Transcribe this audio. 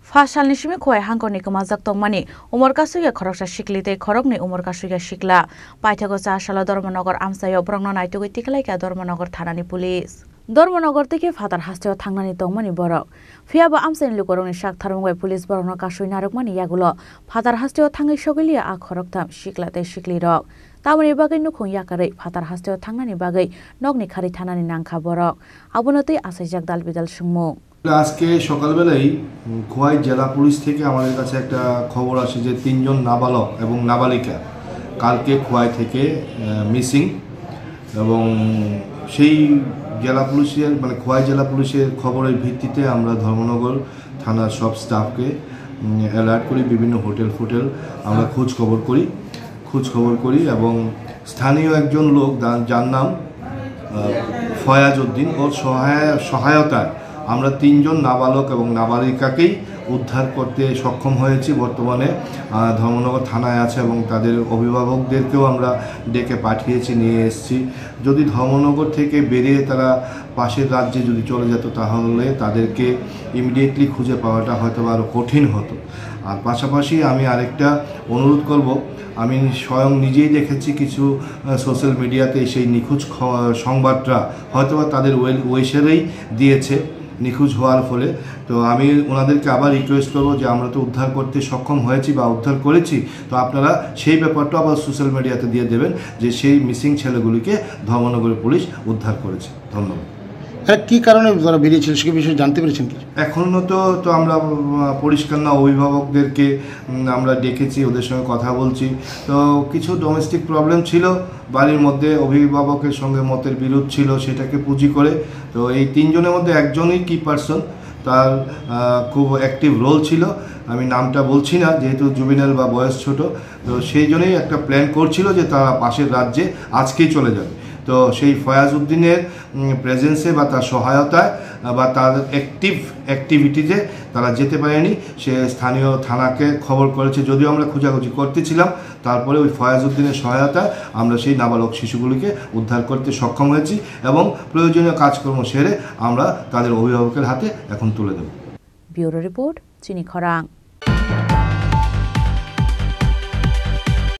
Fasalni shimi khoi hangkoni kemajak tongmani umar kasuya khoroksa shiklite khorokni umar kasuya shikla paithago cha sala Dharmanagar amsayo brongno naitugui tiklaika Dharmanagar thanani police Dharmanagar থেকে father হাস্তেও থাংনানি তংমানি বরক ফিয়াবা আমসানি লুকরংনি শাক থারমঙ্গই police বরংনো কাশুই নারকমানি ইয়াগুলো father হাস্তেও থাঙ্গি সগলিয়া আ খরকতাম শিকলাতে শিকলি rock তামনি বাগৈ নুখুং ইয়াকাरै father হাস্তেও থাংনানি বাগৈ নগনি খারি থানানি নাংখা বরক আবনতেই আসাইজাক দাল বিদাল সুংমু আজকে সকালবেলায় খোয়াই জেলা police থেকে আমাদের কাছে একটা খবর আসে যে 3 জন নাবালক এবং নাবালিকা কালকে খোয়াই থেকে মিসিং এবং সেই জেলা পুলিশের মানে খোয়াই জেলা পুলিশের খবরের ভিত্তিতে আমরা ধর্মনগর থানার সব স্টাফকে অ্যালার্ট করি বিভিন্ন হোটেল আমরা খোঁজ খবর করি এবং স্থানীয় একজন লোক যার নাম ফয়াজ উদ্দিন ওর সহায়তায় আমরা 3 জন নাবালক এবং নাবালিকাকেই উদ্ধার করতে সক্ষম হয়েছি বর্তমানে ধর্মনগর থানায় আছে এবং তাদের অভিভাবকদেরকেও আমরা ডেকে পাঠিয়েছি নিয়ে এসেছি যদি ধর্মনগর থেকে বেরিয়ে তারা পাশের রাজ্যে যদি চলে যেত তাহলে তাদেরকে ইমিডিয়েটলি খুঁজে পাওয়াটা হয়তো আরও কঠিন হতো আর পাশাপাশি আমি আরেকটা অনুরোধ করব আমি স্বয়ং নিজেই দেখেছি কিছু সোশ্যাল মিডিয়াতে সেই নিখোঁজ সংবাদটা হয়তোবা তাদের ওয়েশেরেই দিয়েছে নিখোঁজ হওয়ার ফলে তো আমি ওনাদেরকে আবার রিকোয়েস্ট করব যে আমরা তো উদ্ধার করতে সক্ষম হয়েছি বা উদ্ধার করেছি তো আপনারা সেই ব্যাপারটা আবার সোশ্যাল মিডিয়াতে দিয়ে দেবেন যে সেই মিসিং ছেলেগুলিকে ধর্মনগর পুলিশ উদ্ধার করেছে ধন্যবাদ কি কারণে তারা বেরিয়েছিল সে বিষয়ে জানতে পেরেছেন কি এখনো তো আমরা পরিষ্কার না অভিভাবকদেরকে আমরা ডেকেছি ওদের সঙ্গে কথা বলছি তো কিছু ডোমেস্টিক প্রবলেম ছিল বাড়ির মধ্যে অভিভাবকের সঙ্গে মতের বিরোধ ছিল সেটাকে পুঁজি করে তো এই 3 জনের মধ্যে একজনই কি পারসন তার খুব অ্যাক্টিভ রোল ছিল আমি নামটা বলছি না যেহেতু জুবিনাল বা বয়স ছোট তো সেই জন্যই একটা প্ল্যান করছিল যে তারা পাশের রাজ্যে আজকেই চলে যাবে তো সেই ফয়াজ উদ্দিনের প্রেজেন্সে বা তার সহায়তায় বা তার অ্যাক্টিভিটিতে তারা যেতে পারেনি সে স্থানীয় থানাকে খবর করেছে যদিও আমরা খোঁজাখুঁজি করতেছিলাম তারপরে ওই ফয়াজ উদ্দিনের সহায়তায় আমরা সেই নাবালক শিশুগুলিকে উদ্ধার করতে সক্ষম হয়েছি এবং প্রয়োজনীয় কাজকর্ম সেরে আমরা তাদের অভিভাবকের হাতে এখন তুলে দেব ব্যুরো রিপোর্ট চিনি খরাং।